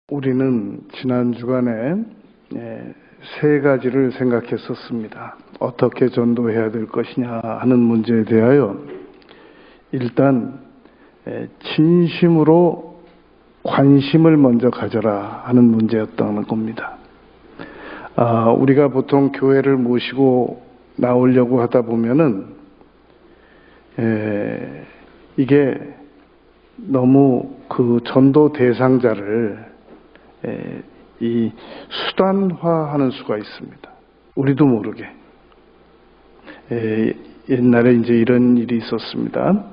우리는 지난 주간에 세 가지를 생각했었습니다. 어떻게 전도해야 될 것이냐 하는 문제에 대하여 일단 진심으로 관심을 먼저 가져라 하는 문제였던 겁니다. 우리가 보통 교회를 모시고 나오려고 하다 보면은 이게 너무 그 전도 대상자를 이 수단화하는 수가 있습니다. 우리도 모르게. 옛날에 이제 이런 일이 있었습니다.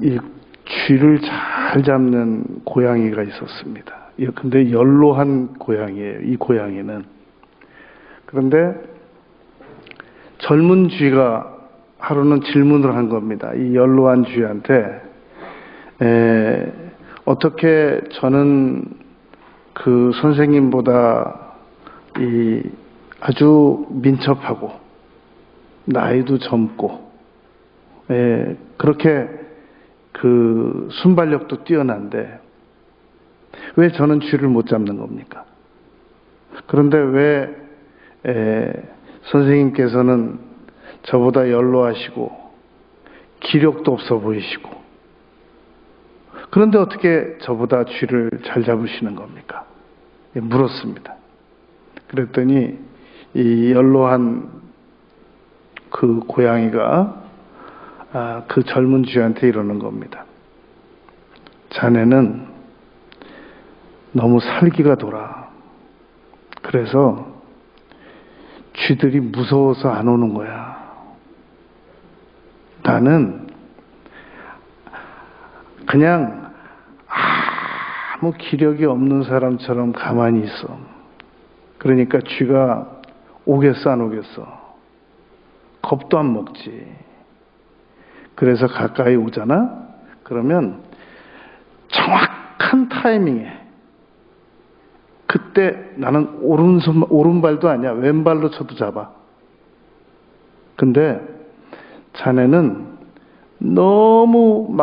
이 쥐를 잘 잡는 고양이가 있었습니다. 근데 연로한 고양이에요. 이 고양이는. 그런데 젊은 쥐가 하루는 질문을 한 겁니다. 이 연로한 쥐한테 어떻게 저는 그 선생님보다 아주 민첩하고 나이도 젊고 그렇게 그 순발력도 뛰어난데 왜 저는 쥐를 못 잡는 겁니까? 그런데 왜 선생님께서는 저보다 연로하시고 기력도 없어 보이시고 그런데 어떻게 저보다 쥐를 잘 잡으시는 겁니까? 물었습니다. 그랬더니 이 연로한 그 고양이가 그 젊은 쥐한테 이러는 겁니다. 자네는 너무 살기가 돌아. 그래서 쥐들이 무서워서 안 오는 거야. 나는 그냥 아무 기력이 없는 사람처럼 가만히 있어. 그러니까 쥐가 오겠어 안 오겠어? 겁도 안 먹지. 그래서 가까이 오잖아? 그러면 정확한 타이밍에 그때 나는 오른발도 아니야. 왼발로 쳐도 잡아. 근데 자네는 너무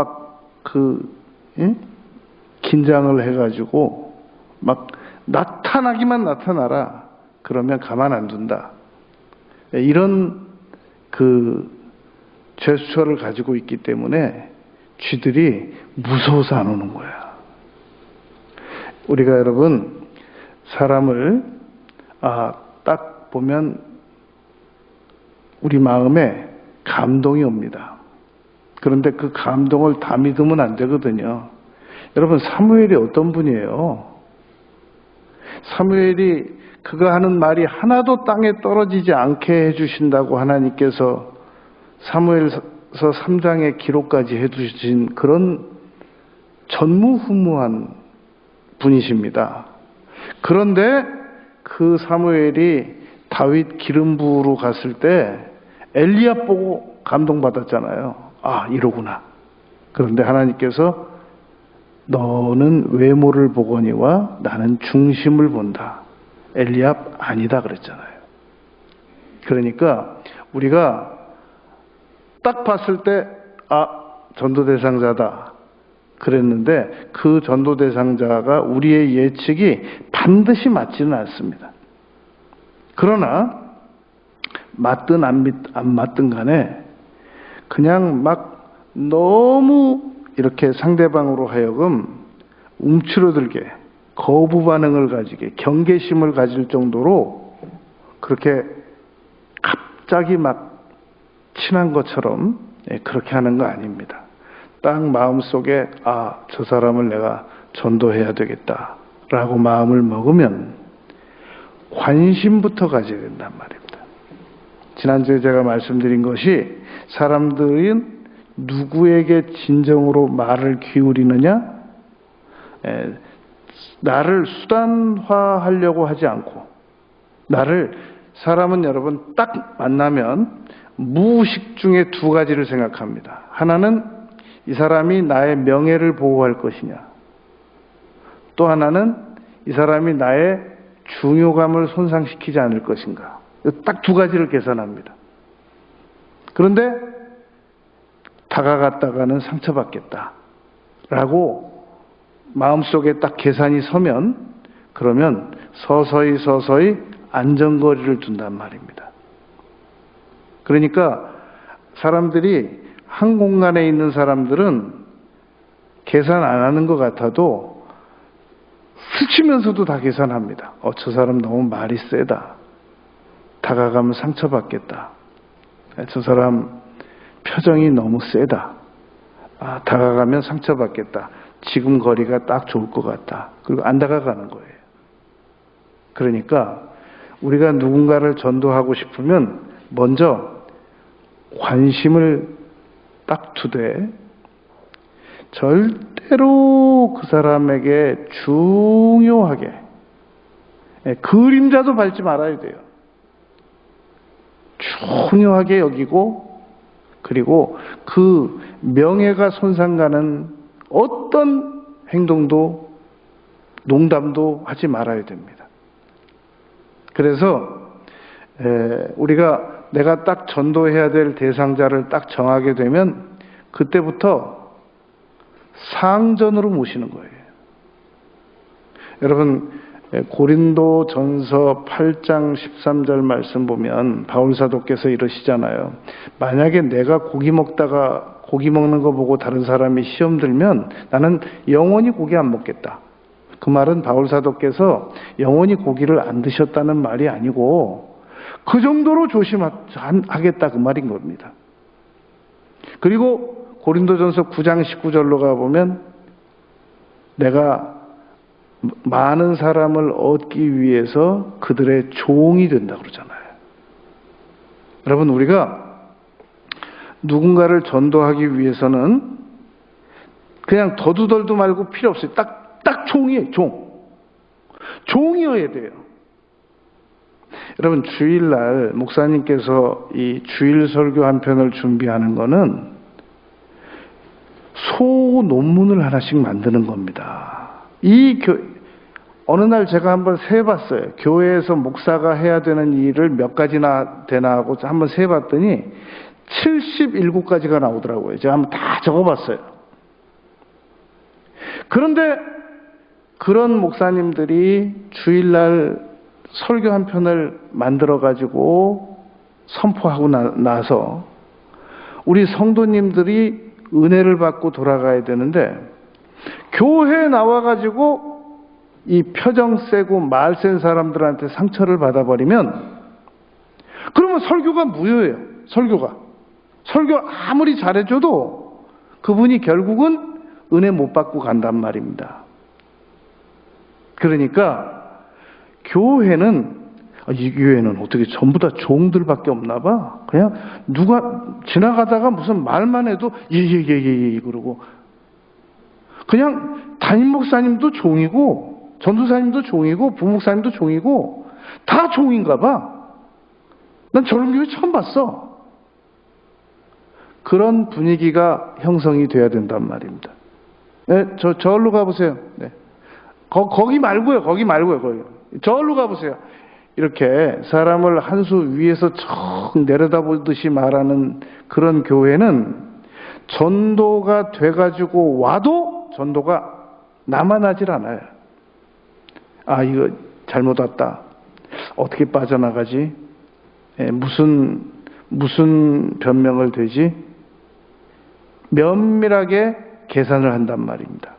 긴장을 해가지고 막 나타나기만 나타나라. 그러면 가만 안 둔다. 이런 그 제스처를 가지고 있기 때문에 쥐들이 무서워서 안 오는 거야. 우리가 여러분 사람을 딱 보면 우리 마음에 감동이 옵니다. 그런데 그 감동을 다 믿으면 안 되거든요. 여러분 사무엘이 어떤 분이에요? 사무엘이 그가 하는 말이 하나도 땅에 떨어지지 않게 해주신다고 하나님께서 사무엘서 3장의 기록까지 해두신 그런 전무후무한 분이십니다. 그런데 그 사무엘이 다윗 기름 부으러 갔을 때 엘리압 보고 감동받았잖아요. 이러구나. 그런데 하나님께서 너는 외모를 보거니와 나는 중심을 본다. 엘리압 아니다 그랬잖아요. 그러니까 우리가 딱 봤을 때 전도 대상자다 그랬는데 그 전도 대상자가 우리의 예측이 반드시 맞지는 않습니다. 그러나 맞든 안 맞든 간에 그냥 너무 이렇게 상대방으로 하여금 움츠러들게 거부 반응을 가지게 경계심을 가질 정도로 그렇게 갑자기 친한 것처럼 그렇게 하는 거 아닙니다. 딱 마음속에 저 사람을 내가 전도해야 되겠다라고 마음을 먹으면 관심부터 가져야 된단 말입니다. 지난주에 제가 말씀드린 것이 사람들은 누구에게 진정으로 말을 기울이느냐? 나를 수단화하려고 하지 않고 사람은 여러분 딱 만나면 무의식 중에 두 가지를 생각합니다. 하나는 이 사람이 나의 명예를 보호할 것이냐. 또 하나는 이 사람이 나의 중요감을 손상시키지 않을 것인가. 딱 두 가지를 계산합니다. 그런데 다가갔다가는 상처받겠다라고 마음속에 딱 계산이 서면 그러면 서서히 안전거리를 둔단 말입니다. 그러니까 사람들이 한 공간에 있는 사람들은 계산 안 하는 것 같아도 스치면서도 다 계산합니다. 저 사람 너무 말이 세다. 다가가면 상처받겠다. 저 사람 표정이 너무 세다. 다가가면 상처받겠다. 지금 거리가 딱 좋을 것 같다. 그리고 안 다가가는 거예요. 그러니까 우리가 누군가를 전도하고 싶으면 먼저 관심을 딱 두되 절대로 그 사람에게 중요하게 그림자도 밟지 말아야 돼요. 중요하게 여기고 그리고 그 명예가 손상가는 어떤 행동도 농담도 하지 말아야 됩니다. 그래서 우리가 내가 딱 전도해야 될 대상자를 딱 정하게 되면 그때부터 상전으로 모시는 거예요. 여러분 고린도 전서 8장 13절 말씀 보면 바울사도께서 이러시잖아요. 만약에 내가 고기 먹다가 고기 먹는 거 보고 다른 사람이 시험 들면 나는 영원히 고기 안 먹겠다. 그 말은 바울사도께서 영원히 고기를 안 드셨다는 말이 아니고 그 정도로 조심하겠다 그 말인 겁니다. 그리고 고린도전서 9장 19절로 가보면 내가 많은 사람을 얻기 위해서 그들의 종이 된다 그러잖아요. 여러분 우리가 누군가를 전도하기 위해서는 그냥 더두덜도 말고 필요 없어요. 딱 종이에요. 종이어야 돼요. 여러분 주일날 목사님께서 이 주일 설교 한 편을 준비하는 거는 소논문을 하나씩 만드는 겁니다. 어느 날 제가 한번 세봤어요. 교회에서 목사가 해야 되는 일을 몇 가지나 되나 하고 한번 세봤더니 77가지가 나오더라고요. 제가 한번 다 적어봤어요. 그런데 그런 목사님들이 주일날 설교 한 편을 만들어가지고 선포하고 나서 우리 성도님들이 은혜를 받고 돌아가야 되는데 교회에 나와가지고 이 표정 세고 말 센 사람들한테 상처를 받아버리면 그러면 설교가 무효예요. 설교 아무리 잘해줘도 그분이 결국은 은혜 못 받고 간단 말입니다. 그러니까 교회는 이 교회는 어떻게 전부 다 종들밖에 없나 봐. 그냥 누가 지나가다가 무슨 말만 해도 예 그러고 그냥 담임 목사님도 종이고 전도사님도 종이고 부목사님도 종이고 다 종인가 봐. 난 저런 교회 처음 봤어. 그런 분위기가 형성이 돼야 된단 말입니다. 네, 저기로 가보세요. 네. 거기 말고요. 저기로 가보세요. 이렇게 사람을 한 수 위에서 척 내려다보듯이 말하는 그런 교회는 전도가 돼가지고 와도 전도가 남아나질 않아요. 이거 잘못 왔다. 어떻게 빠져나가지? 무슨 변명을 되지? 면밀하게 계산을 한단 말입니다.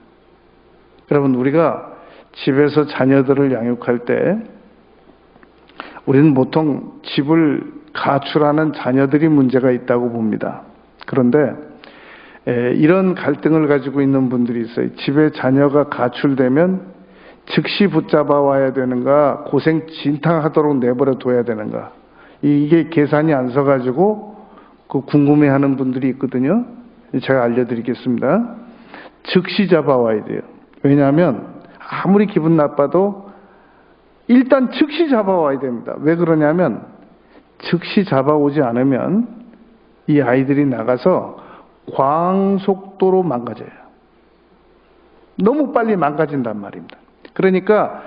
여러분 우리가 집에서 자녀들을 양육할 때 우리는 보통 집을 가출하는 자녀들이 문제가 있다고 봅니다. 그런데 이런 갈등을 가지고 있는 분들이 있어요. 집에 자녀가 가출되면 즉시 붙잡아 와야 되는가, 고생 진탕하도록 내버려 둬야 되는가. 이게 계산이 안 서가지고 궁금해하는 분들이 있거든요. 제가 알려드리겠습니다. 즉시 잡아와야 돼요. 왜냐하면 아무리 기분 나빠도 일단 즉시 잡아와야 됩니다. 왜 그러냐면 즉시 잡아오지 않으면 이 아이들이 나가서 광속도로 망가져요. 너무 빨리 망가진단 말입니다. 그러니까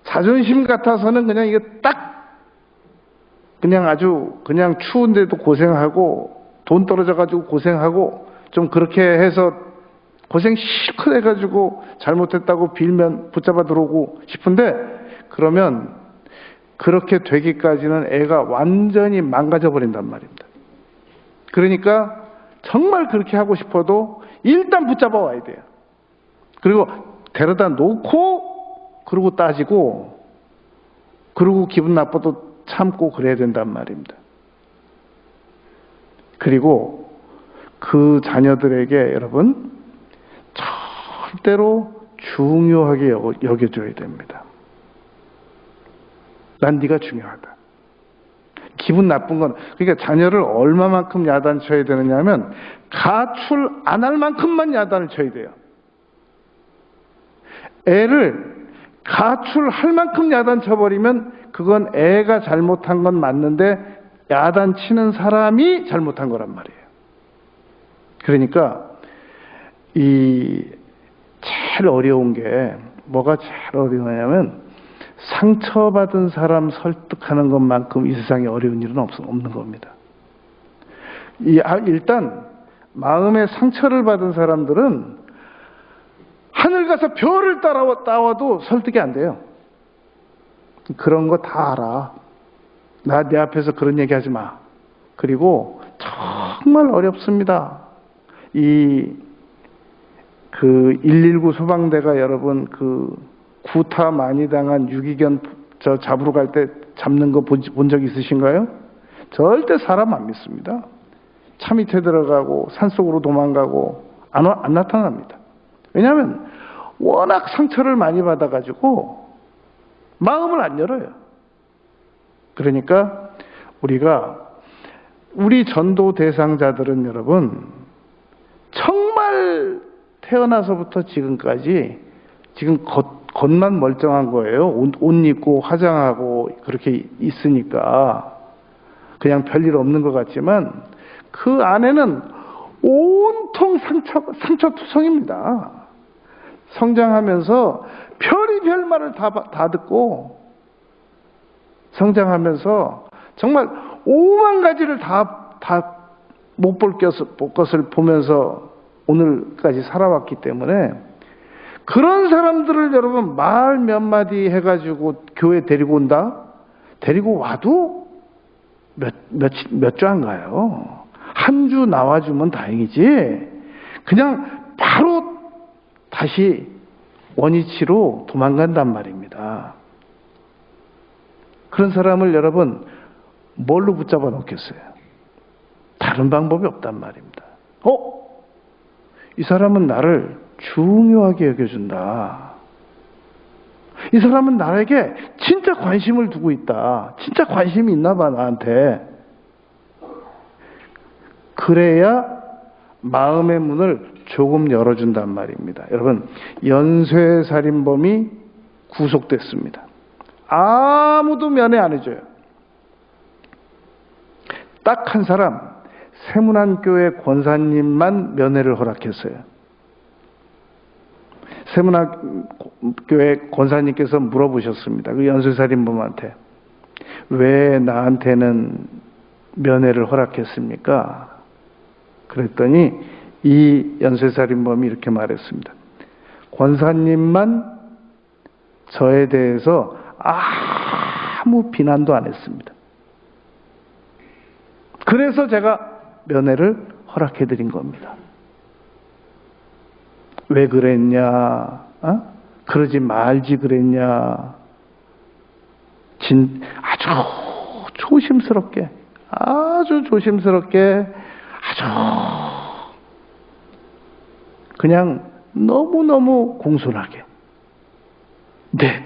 자존심 같아서는 그냥 이거 딱 그냥 아주 그냥 추운데도 고생하고 돈 떨어져 가지고 고생하고 좀 그렇게 해서 고생 실컷 해가지고 잘못했다고 빌면 붙잡아 들어오고 싶은데, 그러면 그렇게 되기까지는 애가 완전히 망가져 버린단 말입니다. 그러니까 정말 그렇게 하고 싶어도 일단 붙잡아 와야 돼요. 그리고 데려다 놓고, 그러고 따지고, 그러고 기분 나빠도 참고 그래야 된단 말입니다. 그리고 그 자녀들에게 여러분 절대로 중요하게 여겨줘야 됩니다. 난 네가 중요하다. 기분 나쁜 건, 그러니까 자녀를 얼마만큼 야단쳐야 되느냐 하면 가출 안 할 만큼만 야단을 쳐야 돼요. 애를 가출할 만큼 야단쳐버리면 그건 애가 잘못한 건 맞는데 야단치는 사람이 잘못한 거란 말이에요. 그러니까 제일 어려운 게 뭐가 제일 어려우냐면 상처받은 사람 설득하는 것만큼 이 세상에 어려운 일은 없는 겁니다. 일단 마음에 상처를 받은 사람들은 하늘 가서 별을 따와도 설득이 안 돼요. 그런 거 다 알아. 내 앞에서 그런 얘기 하지 마. 그리고 정말 어렵습니다. 119 소방대가 여러분 구타 많이 당한 유기견 잡으러 갈 때 잡는 거 본 적 있으신가요? 절대 사람 안 믿습니다. 차 밑에 들어가고 산속으로 도망가고 안 나타납니다. 왜냐하면 워낙 상처를 많이 받아가지고 마음을 안 열어요. 그러니까 우리 전도 대상자들은 여러분 정말 태어나서부터 지금까지 지금 겉만 멀쩡한 거예요. 옷 입고 화장하고 그렇게 있으니까 그냥 별일 없는 것 같지만 그 안에는 온통 상처투성입니다. 성장하면서 별의별 말을 다 듣고 성장하면서 정말 오만 가지를 다 못 볼 것을 보면서 오늘까지 살아왔기 때문에 그런 사람들을 여러분 말 몇 마디 해가지고 교회 데리고 온다? 데리고 와도 몇 주 안 가요. 한 주 나와주면 다행이지. 그냥 바로 다시 원위치로 도망간단 말입니다. 그런 사람을 여러분 뭘로 붙잡아 놓겠어요? 다른 방법이 없단 말입니다. 이 사람은 나를 중요하게 여겨준다. 이 사람은 나에게 진짜 관심을 두고 있다. 진짜 관심이 있나 봐 나한테. 그래야 마음의 문을 조금 열어준단 말입니다. 여러분, 연쇄살인범이 구속됐습니다. 아무도 면회 안 해줘요. 딱 한 사람, 세문안교회 권사님만 면회를 허락했어요. 세문안교회 권사님께서 물어보셨습니다. 그 연쇄살인범한테 왜 나한테는 면회를 허락했습니까? 그랬더니 이 연쇄살인범이 이렇게 말했습니다. 권사님만 저에 대해서 아무 비난도 안 했습니다. 그래서 제가 면회를 허락해드린 겁니다. 왜 그랬냐? 그러지 말지 그랬냐? 아주 조심스럽게, 그냥 너무너무 공손하게. 네.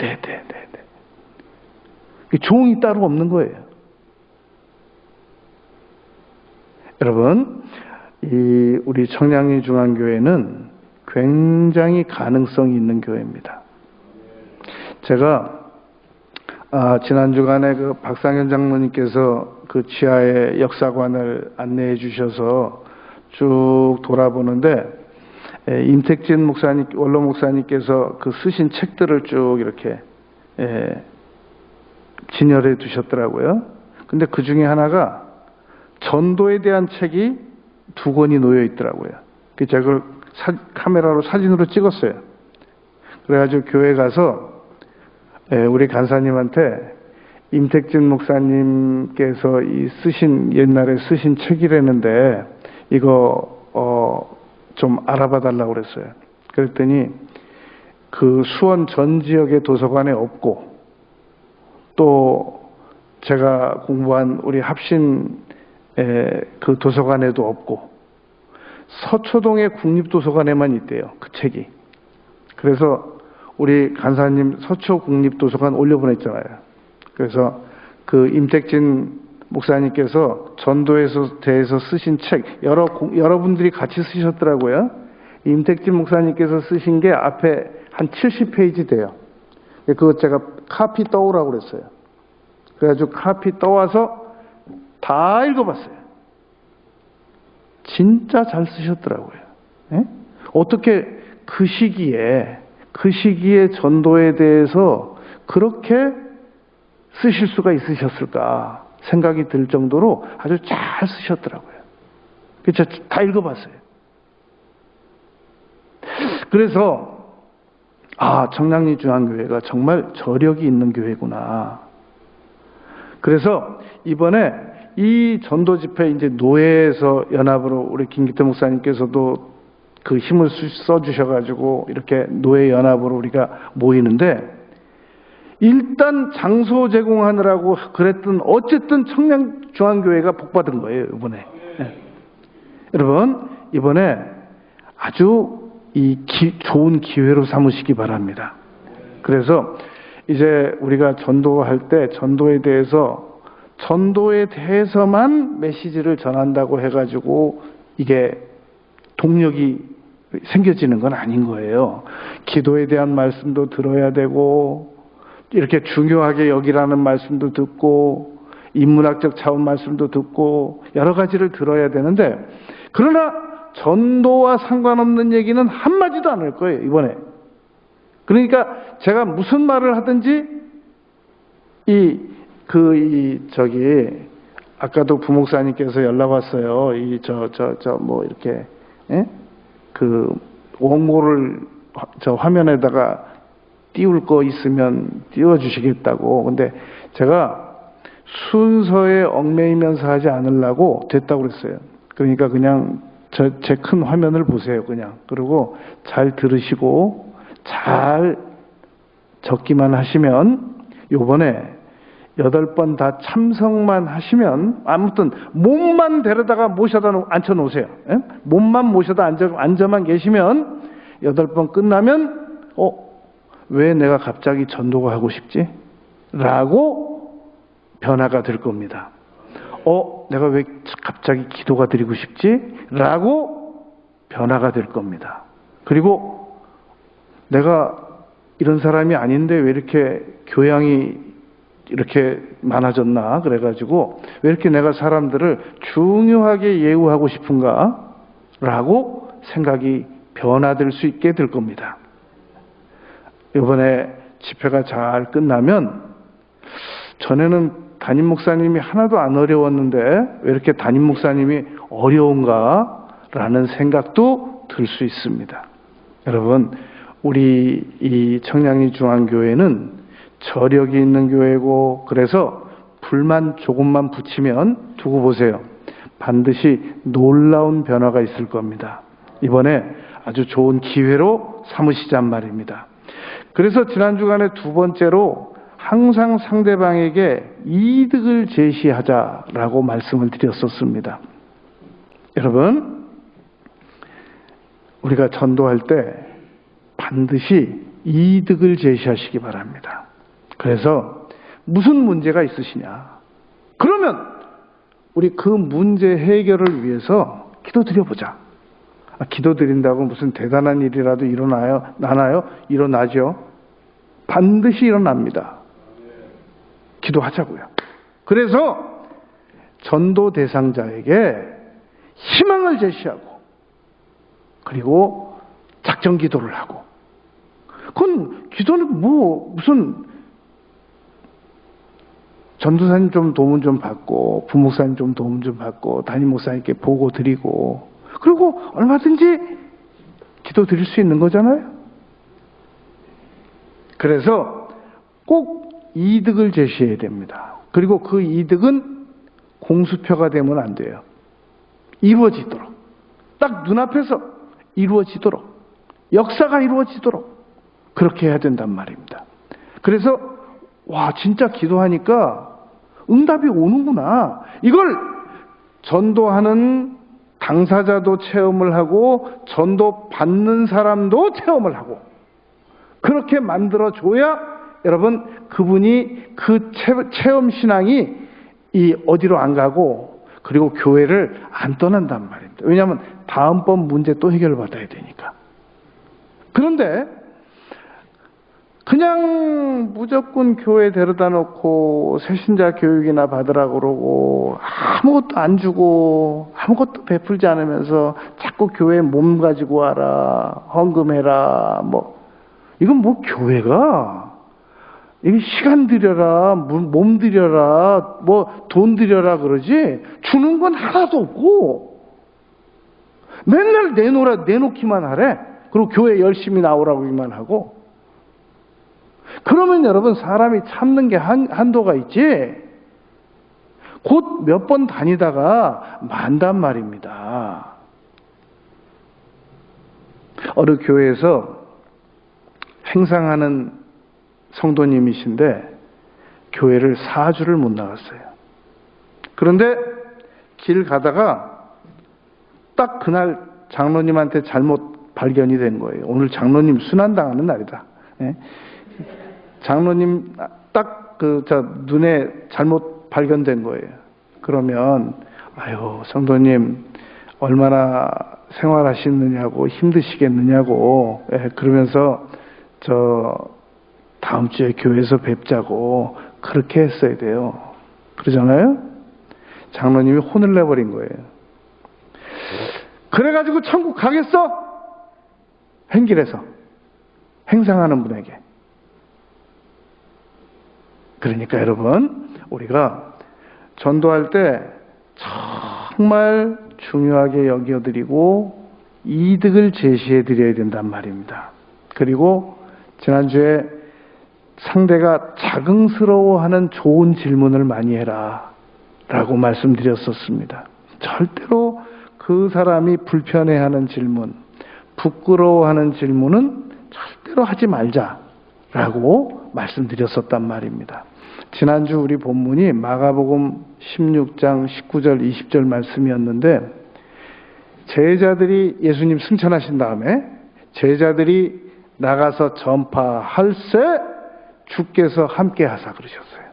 종이 따로 없는 거예요. 여러분, 우리 청량리 중앙교회는 굉장히 가능성이 있는 교회입니다. 제가 지난 주간에 그 박상현 장로님께서 그 지하의 역사관을 안내해 주셔서 쭉 돌아보는데 임택진 목사님, 원로 목사님께서 그 쓰신 책들을 쭉 이렇게 진열해 두셨더라고요. 근데 그 중에 하나가 전도에 대한 책이 2권이 놓여 있더라고요. 제가 그걸 카메라로 사진으로 찍었어요. 그래가지고 교회 가서 우리 간사님한테 임택진 목사님께서 옛날에 쓰신 책이라는데 이거 좀 알아봐 달라고 그랬어요. 그랬더니 그 수원 전 지역의 도서관에 없고 또 제가 공부한 우리 합신 그 도서관에도 없고 서초동의 국립도서관에만 있대요. 그 책이. 그래서 우리 간사님 서초국립도서관 올려보냈잖아요. 그래서 그 임택진 목사님께서 전도에 대해서 쓰신 책 여러분들이 같이 쓰셨더라고요. 임택진 목사님께서 쓰신 게 앞에 한 70페이지 돼요. 그거 제가 카피 떠오라고 그랬어요. 그래가지고 카피 떠와서 다 읽어봤어요. 진짜 잘 쓰셨더라고요. 예? 어떻게 그 시기에 전도에 대해서 그렇게 쓰실 수가 있으셨을까 생각이 들 정도로 아주 잘 쓰셨더라고요. 그래서 다 읽어봤어요. 그래서 청량리 중앙교회가 정말 저력이 있는 교회구나. 그래서 이번에 이 전도 집회 이제 노예에서 연합으로 우리 김기태 목사님께서도 그 힘을 써주셔가지고 이렇게 노예 연합으로 우리가 모이는데 일단 장소 제공하느라고 그랬던 어쨌든 청량 중앙교회가 복받은 거예요 이번에. 네. 여러분 이번에 아주 좋은 기회로 삼으시기 바랍니다. 그래서 이제 우리가 전도할 때 전도에 대해서만 메시지를 전한다고 해가지고 이게 동력이 생겨지는 건 아닌 거예요. 기도에 대한 말씀도 들어야 되고 이렇게 중요하게 여기라는 말씀도 듣고 인문학적 차원 말씀도 듣고 여러 가지를 들어야 되는데 그러나 전도와 상관없는 얘기는 한마디도 안 할 거예요 이번에. 그러니까 제가 무슨 말을 하든지 아까도 부목사님께서 연락 왔어요. 뭐 이렇게 그 원고를 저 화면에다가 띄울 거 있으면 띄워주시겠다고. 근데 제가 순서에 얽매이면서 하지 않으려고 됐다고 그랬어요. 그러니까 그냥 제 큰 화면을 보세요 그냥. 그리고 잘 들으시고 잘 적기만 하시면 요번에 8번 다 참석만 하시면 아무튼 몸만 데려다가 모셔다 앉혀 놓으세요. 예? 몸만 모셔다 앉아만 계시면 8번 끝나면 왜 내가 갑자기 전도가 하고 싶지? 라고 변화가 될 겁니다. 내가 왜 갑자기 기도가 드리고 싶지? 라고 변화가 될 겁니다. 그리고 내가 이런 사람이 아닌데 왜 이렇게 교양이 이렇게 많아졌나? 그래가지고 왜 이렇게 내가 사람들을 중요하게 예우하고 싶은가? 라고 생각이 변화될 수 있게 될 겁니다. 이번에 집회가 잘 끝나면 전에는 담임 목사님이 하나도 안 어려웠는데 왜 이렇게 담임 목사님이 어려운가? 라는 생각도 들 수 있습니다. 여러분 우리 이 청량리 중앙교회는 저력이 있는 교회고 그래서 불만 조금만 붙이면 두고 보세요. 반드시 놀라운 변화가 있을 겁니다. 이번에 아주 좋은 기회로 삼으시잔 말입니다. 그래서 지난 주간에 두 번째로 항상 상대방에게 이득을 제시하자라고 말씀을 드렸었습니다. 여러분 우리가 전도할 때 반드시 이득을 제시하시기 바랍니다. 그래서 무슨 문제가 있으시냐? 그러면 우리 그 문제 해결을 위해서 기도드려보자. 기도드린다고 무슨 대단한 일이라도 나나요? 일어나죠. 반드시 일어납니다. 기도하자고요. 그래서 전도 대상자에게 희망을 제시하고 그리고 작전 기도를 하고 그건 기도는 무슨 전도사님 좀 도움 좀 받고 부목사님 좀 도움 좀 받고 담임 목사님께 보고 드리고 그리고 얼마든지 기도 드릴 수 있는 거잖아요. 그래서 꼭 이득을 제시해야 됩니다. 그리고 그 이득은 공수표가 되면 안 돼요. 이루어지도록, 딱 눈앞에서 이루어지도록, 역사가 이루어지도록 그렇게 해야 된단 말입니다. 그래서 와, 진짜 기도하니까 응답이 오는구나. 이걸 전도하는 당사자도 체험을 하고 전도 받는 사람도 체험을 하고 그렇게 만들어줘야 여러분 그분이 그 체험 신앙이 이 어디로 안 가고 그리고 교회를 안 떠난단 말입니다. 왜냐하면 다음번 문제 또 해결받아야 되니까. 그런데 그냥 무조건 교회 데려다 놓고 새신자 교육이나 받으라고 그러고 아무것도 안 주고 아무것도 베풀지 않으면서 자꾸 교회 몸 가지고 와라, 헌금해라, 이건 뭐 교회가 이게 시간 들여라, 몸 들여라, 돈 들여라 그러지 주는 건 하나도 없고 맨날 내놓기만 하래. 그리고 교회 열심히 나오라고만 하고. 그러면 여러분 사람이 참는 게 한도가 있지 곧 몇 번 다니다가 만단 말입니다. 어느 교회에서 행상하는 성도님이신데 교회를 4주를 못 나갔어요. 그런데 길 가다가 딱 그날 장로님한테 잘못 발견이 된 거예요. 오늘 장로님 순환당하는 날이다. 예? 장로님 딱 눈에 잘못 발견된 거예요. 그러면 아유 성도님 얼마나 생활하시느냐고 힘드시겠느냐고 그러면서 다음 주에 교회에서 뵙자고 그렇게 했어야 돼요. 그러잖아요. 장로님이 혼을 내버린 거예요. 그래가지고 천국 가겠어? 행길에서 행상하는 분에게. 그러니까 여러분 우리가 전도할 때 정말 중요하게 여겨드리고 이득을 제시해 드려야 된단 말입니다. 그리고 지난주에 상대가 자긍스러워하는 좋은 질문을 많이 해라 라고 말씀드렸었습니다. 절대로 그 사람이 불편해하는 질문, 부끄러워하는 질문은 절대로 하지 말자라고 말씀드렸었단 말입니다. 지난주 우리 본문이 마가복음 16장 19절 20절 말씀이었는데 제자들이 예수님 승천하신 다음에 제자들이 나가서 전파할세 주께서 함께 하사 그러셨어요.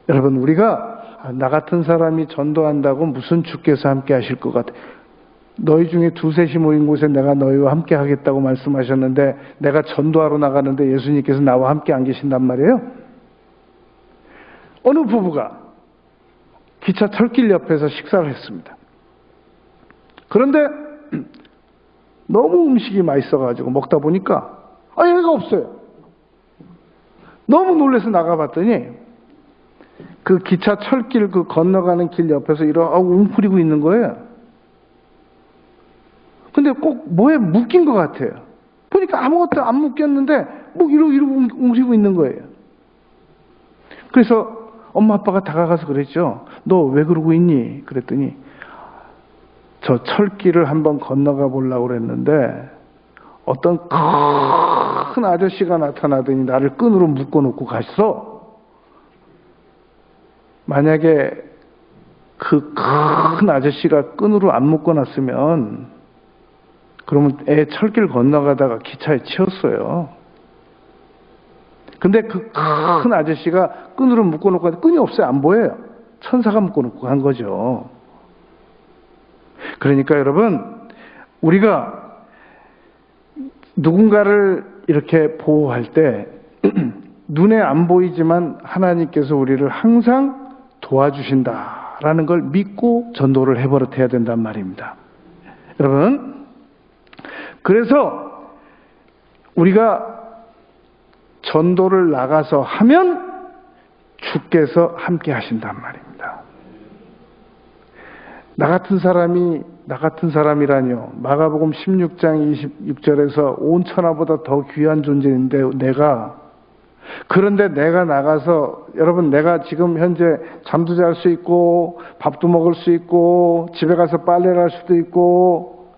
여러분 우리가 나 같은 사람이 전도한다고 무슨 주께서 함께 하실 것 같아. 너희 중에 두셋이 모인 곳에 내가 너희와 함께 하겠다고 말씀하셨는데 내가 전도하러 나가는데 예수님께서 나와 함께 안 계신단 말이에요. 어느 부부가 기차 철길 옆에서 식사를 했습니다. 그런데 너무 음식이 맛있어가지고 먹다 보니까 얘가 없어요. 너무 놀라서 나가봤더니 그 기차 철길 그 건너가는 길 옆에서 이러고 웅크리고 있는 거예요. 근데 꼭 뭐에 묶인 것 같아요. 보니까 아무것도 안 묶였는데 이러고 웅크리고 있는 거예요. 그래서 엄마 아빠가 다가가서 그랬죠. 너 왜 그러고 있니? 그랬더니 저 철길을 한번 건너가 보려고 그랬는데 어떤 큰 아저씨가 나타나더니 나를 끈으로 묶어놓고 갔어. 만약에 그 큰 아저씨가 끈으로 안 묶어놨으면 그러면 애 철길 건너가다가 기차에 치였어요. 근데 그 큰 아저씨가 끈으로 묶어놓고 갔는데 끈이 없어요. 안 보여요. 천사가 묶어놓고 간 거죠. 그러니까 여러분 우리가 누군가를 이렇게 보호할 때 눈에 안 보이지만 하나님께서 우리를 항상 도와주신다라는 걸 믿고 전도를 해버릇해야 된단 말입니다. 여러분 그래서 우리가 전도를 나가서 하면 주께서 함께 하신단 말입니다. 나 같은 사람이라뇨. 마가복음 16장 26절에서 온 천하보다 더 귀한 존재인데 그런데 내가 나가서, 여러분, 내가 지금 현재 잠도 잘 수 있고 밥도 먹을 수 있고 집에 가서 빨래를 할 수도 있고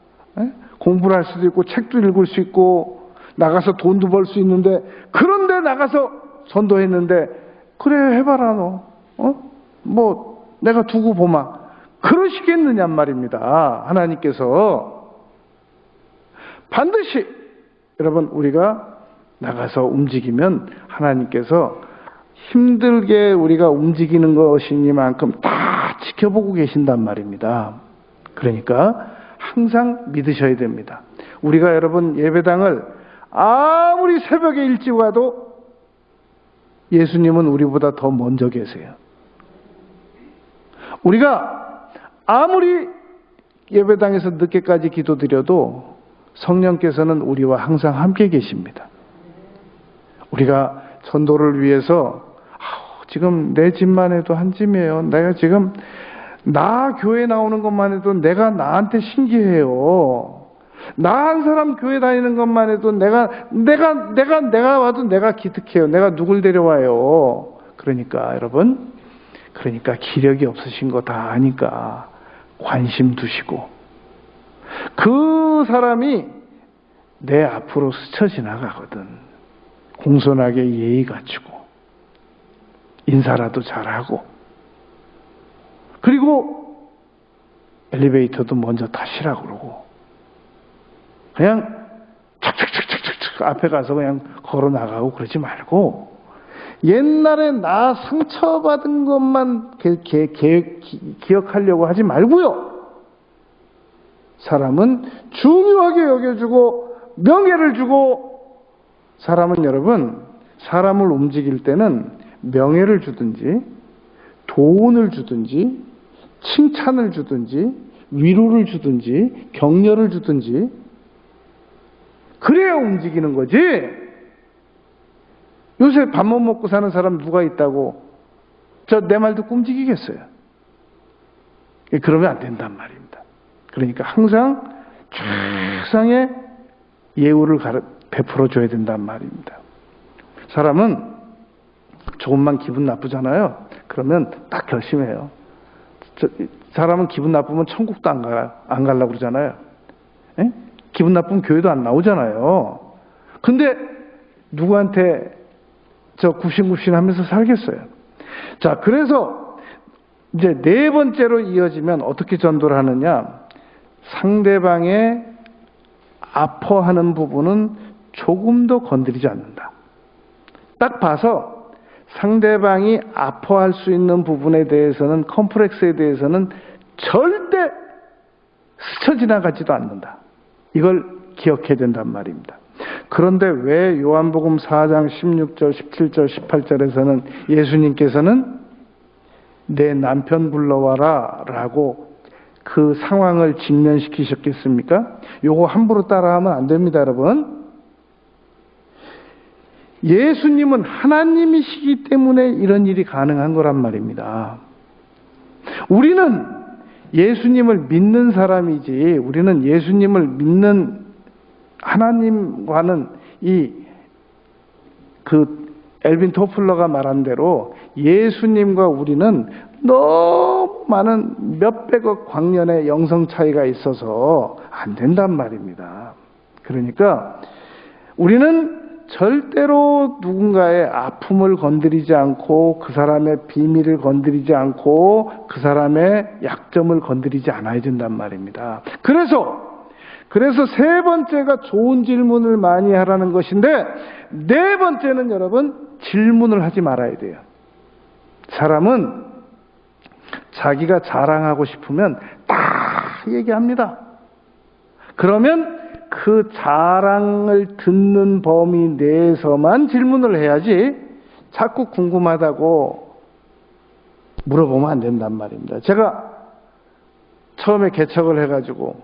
공부를 할 수도 있고 책도 읽을 수 있고 나가서 돈도 벌 수 있는데, 그런데 나가서 전도했는데 그래 해봐라 너 뭐 내가 두고 보마, 그러시겠느냐 말입니다. 하나님께서 반드시 여러분 우리가 나가서 움직이면 하나님께서 힘들게 우리가 움직이는 것이니만큼 다 지켜보고 계신단 말입니다. 그러니까 항상 믿으셔야 됩니다. 우리가 여러분 예배당을 아무리 새벽에 일찍 와도 예수님은 우리보다 더 먼저 계세요. 우리가 아무리 예배당에서 늦게까지 기도드려도 성령께서는 우리와 항상 함께 계십니다. 우리가 전도를 위해서 지금 내 집만 해도 한 집이에요. 내가 지금 나 교회 나오는 것만 해도 내가 나한테 신기해요. 나 한 사람 교회 다니는 것만 해도 내가 와도 내가 기특해요. 내가 누굴 데려와요. 그러니까 여러분, 그러니까 기력이 없으신 거 다 아니까 관심 두시고, 그 사람이 내 앞으로 스쳐 지나가거든 공손하게 예의 갖추고 인사라도 잘하고, 그리고 엘리베이터도 먼저 타시라고 그러고, 그냥 착착착착착 앞에 가서 그냥 걸어 나가고 그러지 말고, 옛날에 나 상처받은 것만 기억하려고 하지 말고요. 사람은 중요하게 여겨주고 명예를 주고, 사람은 여러분, 사람을 움직일 때는 명예를 주든지 돈을 주든지 칭찬을 주든지 위로를 주든지 격려를 주든지 그래야 움직이는 거지. 요새 밥 못 먹고 사는 사람 누가 있다고 내 말 듣고 움직이겠어요? 그러면 안 된단 말입니다. 그러니까 항상 최상의 예우를 베풀어 줘야 된단 말입니다. 사람은 조금만 기분 나쁘잖아요. 그러면 딱 결심해요. 사람은 기분 나쁘면 천국도 안 가려고 그러잖아요. 에? 기분 나쁘면 교회도 안 나오잖아요. 근데 누구한테 굽신굽신 하면서 살겠어요. 자, 그래서 이제 네 번째로 이어지면 어떻게 전도를 하느냐. 상대방의 아파하는 부분은 조금도 건드리지 않는다. 딱 봐서 상대방이 아파할 수 있는 부분에 대해서는, 컴플렉스에 대해서는 절대 스쳐 지나가지도 않는다. 이걸 기억해야 된단 말입니다. 그런데 왜 요한복음 4장 16절, 17절, 18절에서는 예수님께서는 내 남편 불러와라 라고 그 상황을 직면시키셨겠습니까? 요거 함부로 따라하면 안 됩니다, 여러분. 예수님은 하나님이시기 때문에 이런 일이 가능한 거란 말입니다. 우리는 예수님을 믿는 사람이지, 우리는 예수님을 믿는 하나님과는 엘빈 토플러가 말한 대로 예수님과 우리는 너무 많은 몇백억 광년의 영성 차이가 있어서 안 된단 말입니다. 그러니까 우리는 절대로 누군가의 아픔을 건드리지 않고, 그 사람의 비밀을 건드리지 않고, 그 사람의 약점을 건드리지 않아야 된단 말입니다. 그래서 세 번째가 좋은 질문을 많이 하라는 것인데, 네 번째는 여러분, 질문을 하지 말아야 돼요. 사람은 자기가 자랑하고 싶으면 딱 얘기합니다. 그러면 그 자랑을 듣는 범위 내에서만 질문을 해야지 자꾸 궁금하다고 물어보면 안 된단 말입니다. 제가 처음에 개척을 해가지고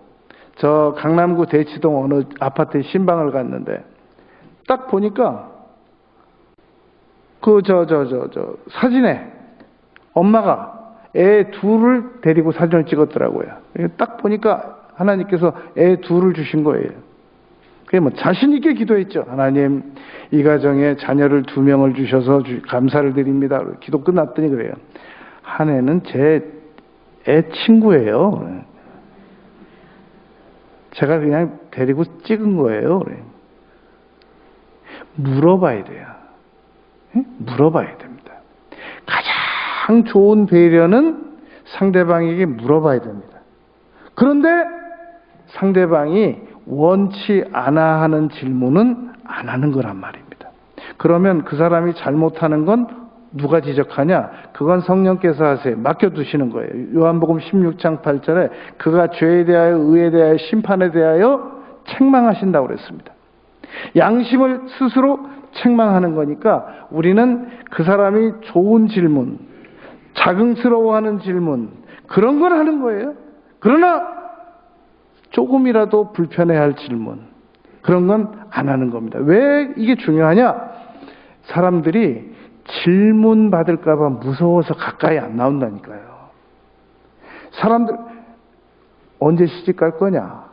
저 강남구 대치동 어느 아파트에 신방을 갔는데 딱 보니까 사진에 엄마가 애 둘을 데리고 사진을 찍었더라고요. 딱 보니까 하나님께서 애 둘을 주신 거예요. 그게 뭐 자신 있게 기도했죠. 하나님, 이 가정에 자녀를 2명을 주셔서 감사를 드립니다. 기도 끝났더니 그래요. 한 애는 제 애 친구예요. 제가 그냥 데리고 찍은 거예요. 그래. 물어봐야 돼요. 물어봐야 됩니다. 가장 좋은 배려는 상대방에게 물어봐야 됩니다. 그런데 상대방이 원치 않아 하는 질문은 안 하는 거란 말입니다. 그러면 그 사람이 잘못하는 건 누가 지적하냐? 그건 성령께서 하세요. 맡겨두시는 거예요. 요한복음 16장 8절에 그가 죄에 대하여 의에 대하여 심판에 대하여 책망하신다고 그랬습니다. 양심을 스스로 책망하는 거니까 우리는 그 사람이 좋은 질문, 자긍스러워하는 질문, 그런 걸 하는 거예요. 그러나 조금이라도 불편해할 질문, 그런 건 안 하는 겁니다. 왜 이게 중요하냐? 사람들이 질문 받을까봐 무서워서 가까이 안 나온다니까요. 사람들 언제 시집 갈 거냐?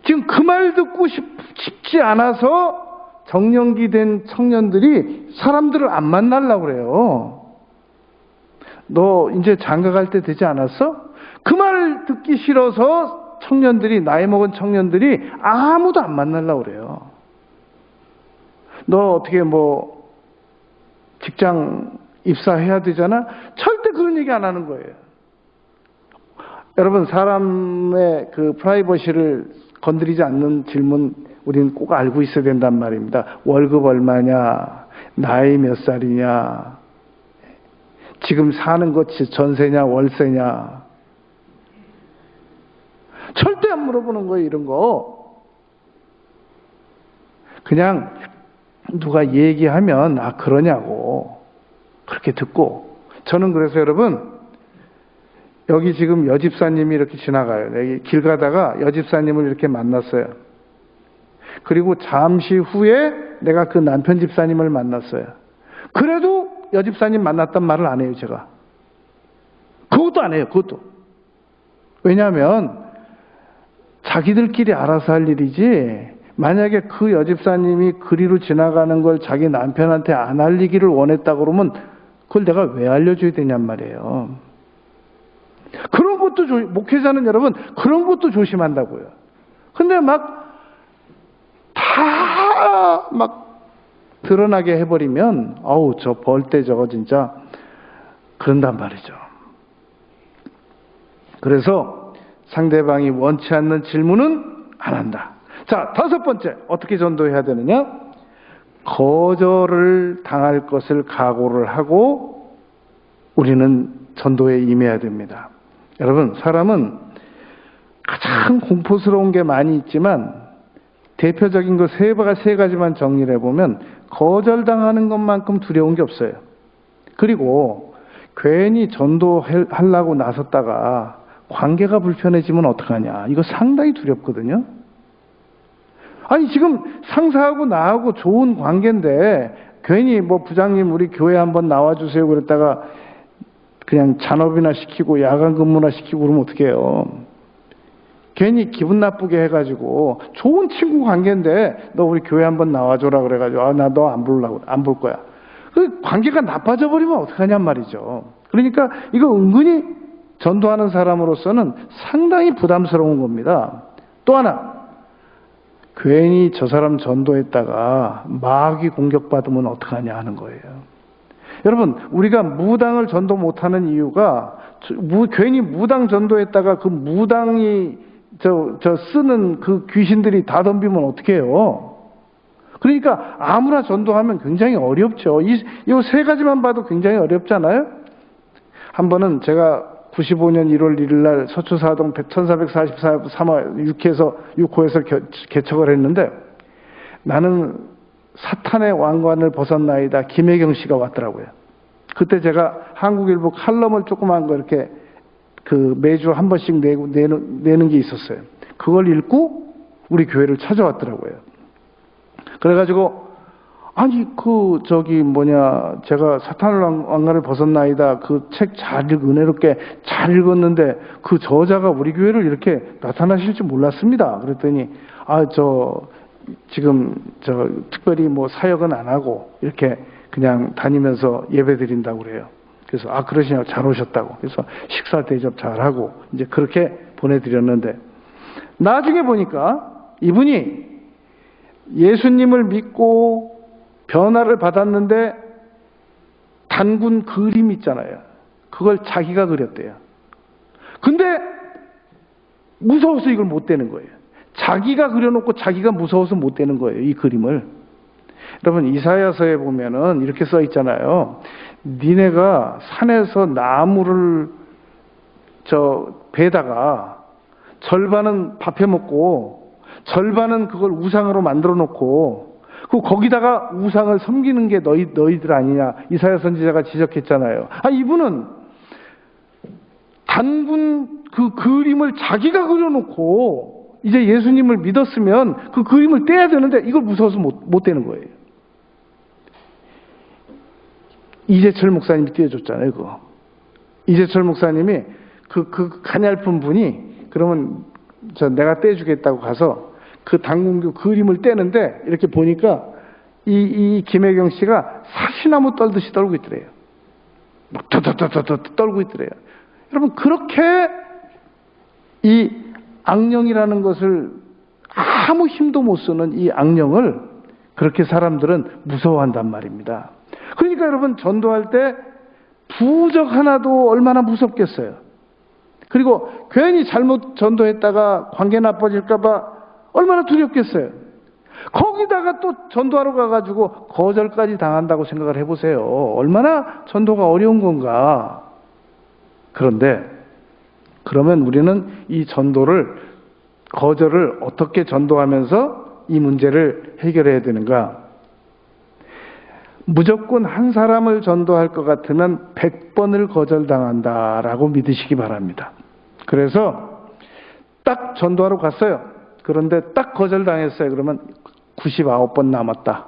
지금 그 말 듣고 싶지 않아서 정년기 된 청년들이 사람들을 안 만나려고 그래요. 너 이제 장가 갈 때 되지 않았어? 그 말 듣기 싫어서 청년들이, 나이 먹은 청년들이 아무도 안 만나려고 그래요. 너 어떻게 뭐 직장 입사해야 되잖아? 절대 그런 얘기 안 하는 거예요. 여러분, 사람의 그 프라이버시를 건드리지 않는 질문 우리는 꼭 알고 있어야 된단 말입니다. 월급 얼마냐? 나이 몇 살이냐? 지금 사는 것 전세냐 월세냐? 절대 안 물어보는 거예요. 이런 거. 그냥 누가 얘기하면 아 그러냐고 그렇게 듣고. 저는 그래서 여러분, 여기 지금 여집사님이 이렇게 지나가요. 여기 길 가다가 여집사님을 이렇게 만났어요. 그리고 잠시 후에 내가 그 남편 집사님을 만났어요. 그래도 여집사님 만났단 말을 안 해요. 제가 그것도 안 해요. 그것도. 왜냐하면 자기들끼리 알아서 할 일이지, 만약에 그 여집사님이 그리로 지나가는 걸 자기 남편한테 안 알리기를 원했다 그러면 그걸 내가 왜 알려줘야 되냔 말이에요. 그런 것도 목회자는 여러분 그런 것도 조심한다고요. 근데 막 다 막 드러나게 해버리면 어우 저 벌 때 저거 진짜 그런단 말이죠. 그래서 상대방이 원치 않는 질문은 안 한다. 자, 5번째 어떻게 전도해야 되느냐? 거절을 당할 것을 각오를 하고 우리는 전도에 임해야 됩니다. 여러분, 사람은 가장 공포스러운 게 많이 있지만 대표적인 거 세 가지만 정리를 해보면 거절당하는 것만큼 두려운 게 없어요. 그리고 괜히 전도하려고 나섰다가 관계가 불편해지면 어떡하냐. 이거 상당히 두렵거든요. 아니 지금 상사하고 나하고 좋은 관계인데 괜히 뭐 부장님 우리 교회 한번 나와주세요 그랬다가 그냥 잔업이나 시키고 야간 근무나 시키고 그러면 어떡해요. 괜히 기분 나쁘게 해가지고 좋은 친구 관계인데 너 우리 교회 한번 나와줘라 그래가지고 아 나 너 안 볼 거야. 그 관계가 나빠져 버리면 어떡하냔 말이죠. 그러니까 이거 은근히 전도하는 사람으로서는 상당히 부담스러운 겁니다. 또 하나, 괜히 저 사람 전도했다가 마귀 공격받으면 어떡하냐 하는 거예요. 여러분, 우리가 무당을 전도 못하는 이유가 괜히 무당 전도했다가 그 무당이 쓰는 그 귀신들이 다 덤비면 어떡해요. 그러니까 아무나 전도하면 굉장히 어렵죠. 이 세 가지만 봐도 굉장히 어렵잖아요. 한 번은 제가 95년 1월 1일 날 서초사동 1444 6호에서 개척을 했는데 나는 사탄의 왕관을 벗었나이다 김혜경 씨가 왔더라고요. 그때 제가 한국일보 칼럼을 조그만 거 이렇게 그 매주 한 번씩 내는 게 있었어요. 그걸 읽고 우리 교회를 찾아왔더라고요. 그래가지고 아니, 제가 사탄을 왕관을 벗었나이다. 그 책 은혜롭게 잘 읽었는데, 그 저자가 우리 교회를 이렇게 나타나실 줄 몰랐습니다. 그랬더니, 지금, 특별히 사역은 안 하고, 이렇게 그냥 다니면서 예배 드린다고 그래요. 그래서, 그러시냐고 잘 오셨다고. 그래서 식사 대접 잘 하고, 이제 그렇게 보내드렸는데, 나중에 보니까 이분이 예수님을 믿고 변화를 받았는데 단군 그림 있잖아요. 그걸 자기가 그렸대요. 근데 무서워서 이걸 못 떼는 거예요. 자기가 그려놓고 자기가 무서워서 못 떼는 거예요. 이 그림을. 여러분, 이사야서에 보면은 이렇게 써 있잖아요. 니네가 산에서 나무를 배다가 절반은 밥해 먹고 절반은 그걸 우상으로 만들어 놓고 거기다가 우상을 섬기는 게 너희들 아니냐. 이사야 선지자가 지적했잖아요. 이분은 단군 그 그림을 자기가 그려놓고 이제 예수님을 믿었으면 그 그림을 떼야 되는데 이걸 무서워서 못 떼는 거예요. 이재철 목사님이 떼어줬잖아요, 그거. 이재철 목사님이 그 가냘픈 분이 그러면 내가 떼주겠다고 가서 그 당군교 그림을 떼는데 이렇게 보니까 이 김혜경 씨가 사시나무 떨듯이 떨고 있더래요. 막 더더더더더 떨고 있더래요. 여러분, 그렇게 이 악령이라는 것을 아무 힘도 못 쓰는 이 악령을 그렇게 사람들은 무서워한단 말입니다. 그러니까 여러분, 전도할 때 부적 하나도 얼마나 무섭겠어요. 그리고 괜히 잘못 전도했다가 관계 나빠질까봐 얼마나 두렵겠어요. 거기다가 또 전도하러 가가지고 거절까지 당한다고 생각을 해보세요. 얼마나 전도가 어려운 건가. 그런데 그러면 우리는 이 거절을 어떻게 전도하면서 이 문제를 해결해야 되는가? 무조건 한 사람을 전도할 것 같으면 100번을 거절당한다라고 믿으시기 바랍니다. 그래서 딱 전도하러 갔어요. 그런데 딱 거절당했어요. 그러면 99번 남았다.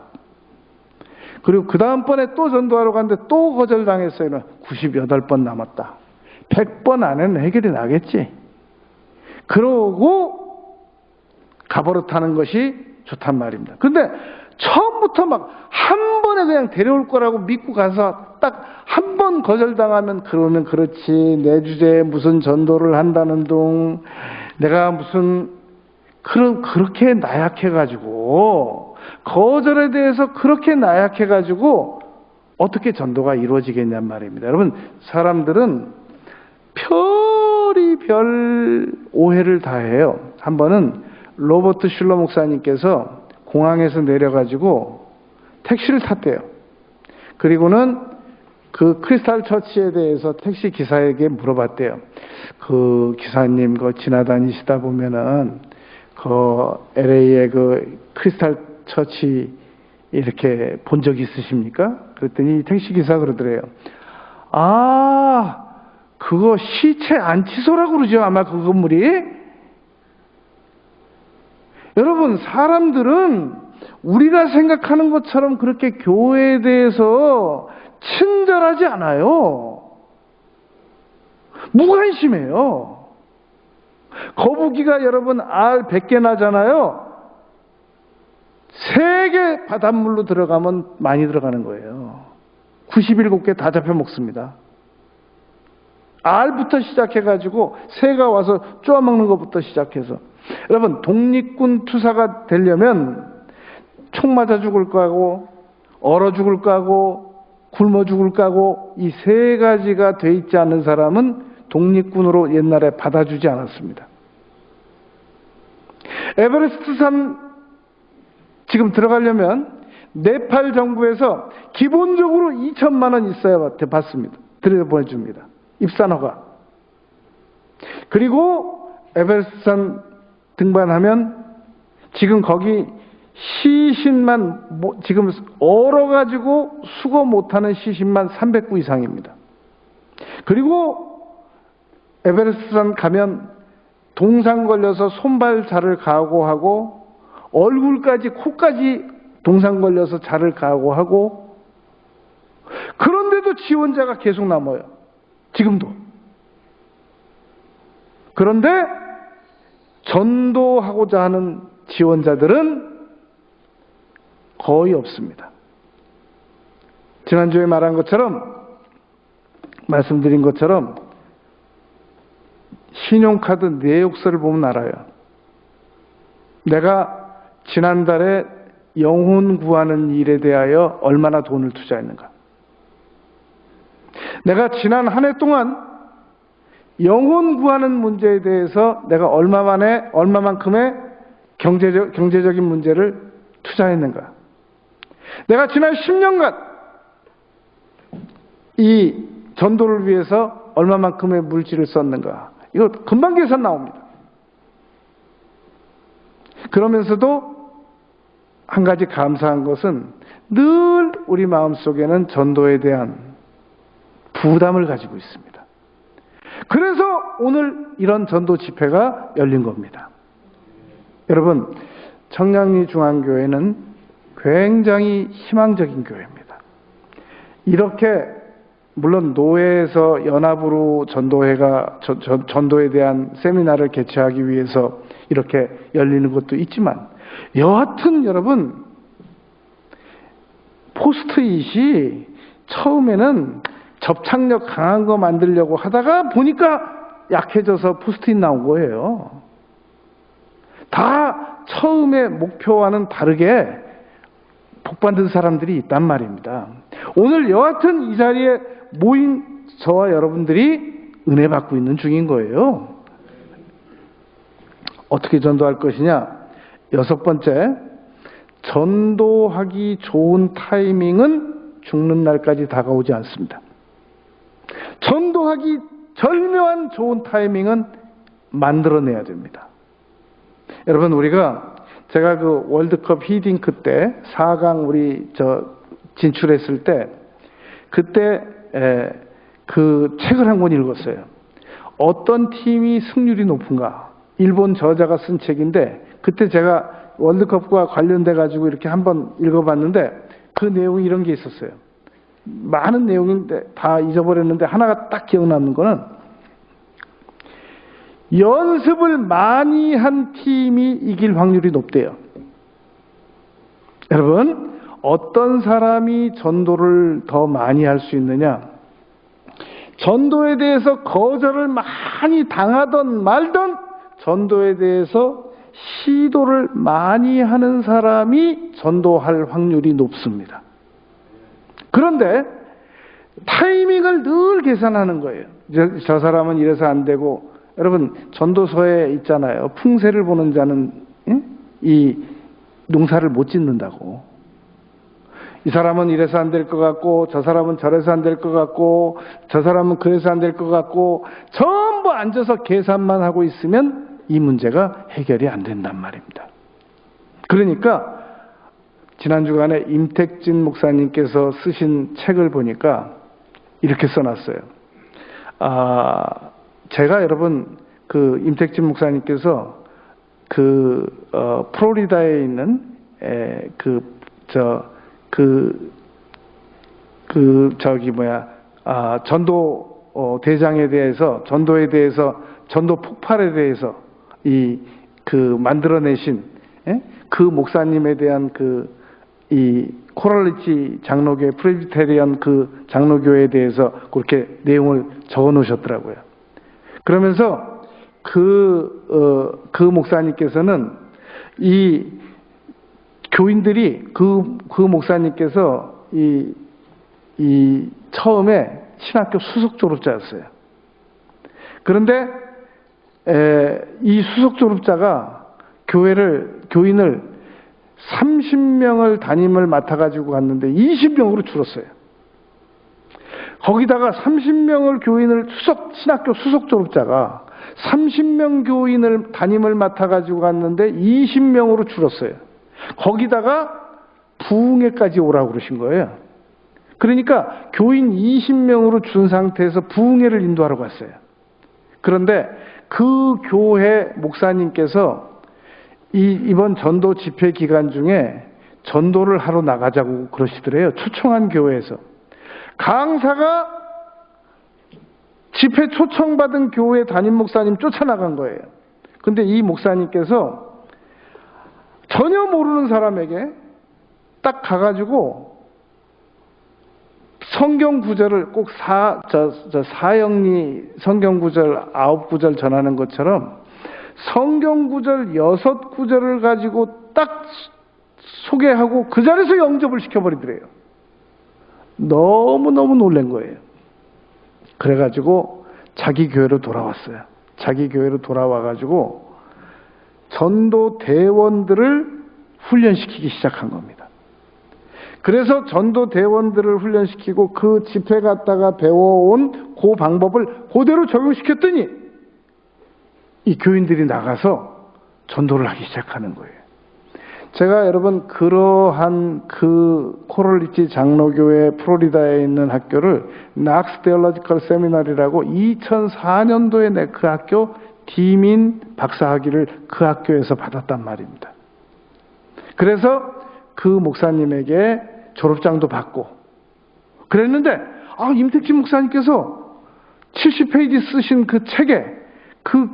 그리고 그 다음번에 또 전도하러 갔는데 또 거절당했어요. 그러면 98번 남았다. 100번 안에는 해결이 나겠지. 그러고 가버릇하는 것이 좋단 말입니다. 근데 처음부터 막 한 번에 그냥 데려올 거라고 믿고 가서 딱 한 번 거절당하면 그러면 그렇지. 내 주제에 무슨 전도를 한다는 둥. 내가 무슨 그렇게 나약해가지고 거절에 대해서 그렇게 나약해가지고 어떻게 전도가 이루어지겠냔 말입니다. 여러분, 사람들은 별 오해를 다 해요. 한 번은 로버트 슐러 목사님께서 공항에서 내려가지고 택시를 탔대요. 그리고는 그 크리스탈 처치에 대해서 택시 기사에게 물어봤대요. 그 기사님, 지나다니시다 보면은 LA의 크리스탈 처치 이렇게 본 적 있으십니까? 그랬더니 택시 기사 그러더래요. 그거 시체 안치소라고 그러죠. 아마 그 건물이. 여러분, 사람들은 우리가 생각하는 것처럼 그렇게 교회에 대해서 친절하지 않아요. 무관심해요. 거북이가 여러분 알 100개 나잖아요. 3개 바닷물로 들어가면 많이 들어가는 거예요. 97개 다 잡혀 먹습니다. 알부터 시작해가지고 새가 와서 쪼아먹는 것부터 시작해서. 여러분, 독립군 투사가 되려면 총 맞아 죽을 거고 얼어 죽을 거고 굶어 죽을 거고 이 3가지가 돼 있지 않은 사람은 독립군으로 옛날에 받아주지 않았습니다. 에베레스트 산 지금 들어가려면 네팔 정부에서 기본적으로 2천만 원 있어야 받습니다. 들여보내줍니다. 입산허가. 그리고 에베레스트 산 등반하면 지금 거기 시신만 지금 얼어가지고 수거 못하는 시신만 300구 이상입니다. 그리고 에베레스트 산 가면 동상 걸려서 손발 자를 각오하고 얼굴까지 코까지 동상 걸려서 자를 각오하고, 그런데도 지원자가 계속 남아요. 지금도. 그런데 전도하고자 하는 지원자들은 거의 없습니다. 지난주에 말씀드린 것처럼 신용카드 내역서를 보면 알아요. 내가 지난달에 영혼 구하는 일에 대하여 얼마나 돈을 투자했는가. 내가 지난 한 해 동안 영혼 구하는 문제에 대해서 내가 얼마만큼의 경제적인 문제를 투자했는가. 내가 지난 10년간 이 전도를 위해서 얼마만큼의 물질을 썼는가. 이거 금방 계산 나옵니다. 그러면서도 한 가지 감사한 것은 늘 우리 마음속에는 전도에 대한 부담을 가지고 있습니다. 그래서 오늘 이런 전도 집회가 열린 겁니다. 여러분, 청량리 중앙교회는 굉장히 희망적인 교회입니다. 이렇게 물론 노회에서 연합으로 전도에 대한 세미나를 개최하기 위해서 이렇게 열리는 것도 있지만, 여하튼 여러분, 포스트잇이 처음에는 접착력 강한 거 만들려고 하다가 보니까 약해져서 포스트잇 나온 거예요. 다 처음의 목표와는 다르게 복받은 사람들이 있단 말입니다. 오늘 여하튼 이 자리에 모인 저와 여러분들이 은혜 받고 있는 중인 거예요. 어떻게 전도할 것이냐? 6번째, 전도하기 좋은 타이밍은 죽는 날까지 다가오지 않습니다. 전도하기 절묘한 좋은 타이밍은 만들어내야 됩니다. 여러분, 제가 그 월드컵 히딩크 때 4강 진출했을 때, 그때 그 책을 한 권 읽었어요. 어떤 팀이 승률이 높은가? 일본 저자가 쓴 책인데, 그때 제가 월드컵과 관련돼 가지고 이렇게 한번 읽어봤는데, 그 내용이 이런 게 있었어요. 많은 내용인데 다 잊어버렸는데 하나가 딱 기억나는 거는, 연습을 많이 한 팀이 이길 확률이 높대요. 여러분, 어떤 사람이 전도를 더 많이 할 수 있느냐? 전도에 대해서 거절을 많이 당하던 말던 전도에 대해서 시도를 많이 하는 사람이 전도할 확률이 높습니다. 그런데 타이밍을 늘 계산하는 거예요. 저 사람은 이래서 안 되고, 여러분, 전도서에 있잖아요. 풍세를 보는 자는 이 농사를 못 짓는다고. 이 사람은 이래서 안 될 것 같고, 저 사람은 저래서 안 될 것 같고, 저 사람은 그래서 안 될 것 같고, 전부 앉아서 계산만 하고 있으면 이 문제가 해결이 안 된단 말입니다. 그러니까 지난 주간에 임택진 목사님께서 쓰신 책을 보니까 이렇게 써놨어요. 제가 여러분, 그 임택진 목사님께서 플로리다에 있는 전도 대장에 대해서, 전도에 대해서, 전도 폭발에 대해서 만들어내신 그 목사님에 대한 이 코랄리치 장로교회, 프레스비테리안 그 장로교회에 대해서 그렇게 내용을 적어 놓으셨더라고요. 그러면서 그 목사님께서는 이 교인들이 그 목사님께서 이 처음에 신학교 수석 졸업자였어요. 그런데 이 수석 졸업자가 교인을 30명을 담임을 맡아가지고 갔는데 20명으로 줄었어요. 거기다가 30명을 신학교 수석 졸업자가 30명 교인을 담임을 맡아가지고 갔는데 20명으로 줄었어요. 거기다가 부흥회까지 오라고 그러신 거예요. 그러니까 교인 20명으로 준 상태에서 부흥회를 인도하러 갔어요. 그런데 그 교회 목사님께서 이번 전도 집회 기간 중에 전도를 하러 나가자고 그러시더래요. 초청한 교회에서. 강사가 집회 초청받은 교회 담임 목사님 쫓아나간 거예요. 근데 이 목사님께서 전혀 모르는 사람에게 딱 가가지고 성경 구절을 꼭 사형리 성경 구절 9구절 전하는 것처럼 성경 구절 6구절을 가지고 딱 소개하고 그 자리에서 영접을 시켜버리더래요. 너무너무 놀란 거예요. 그래가지고 자기 교회로 돌아왔어요. 자기 교회로 돌아와가지고 전도 대원들을 훈련시키기 시작한 겁니다. 그래서 전도 대원들을 훈련시키고 그 집회 갔다가 배워온 그 방법을 그대로 적용시켰더니 이 교인들이 나가서 전도를 하기 시작하는 거예요. 제가 여러분 그러한 그 코럴리지 장로교회 플로리다에 있는 학교를 낙스 데올로지컬 세미나리라고 2004년도에 내 그 학교 디민 박사학위를 그 학교에서 받았단 말입니다. 그래서 그 목사님에게 졸업장도 받고 그랬는데 임택진 목사님께서 70페이지 쓰신 그 책에 그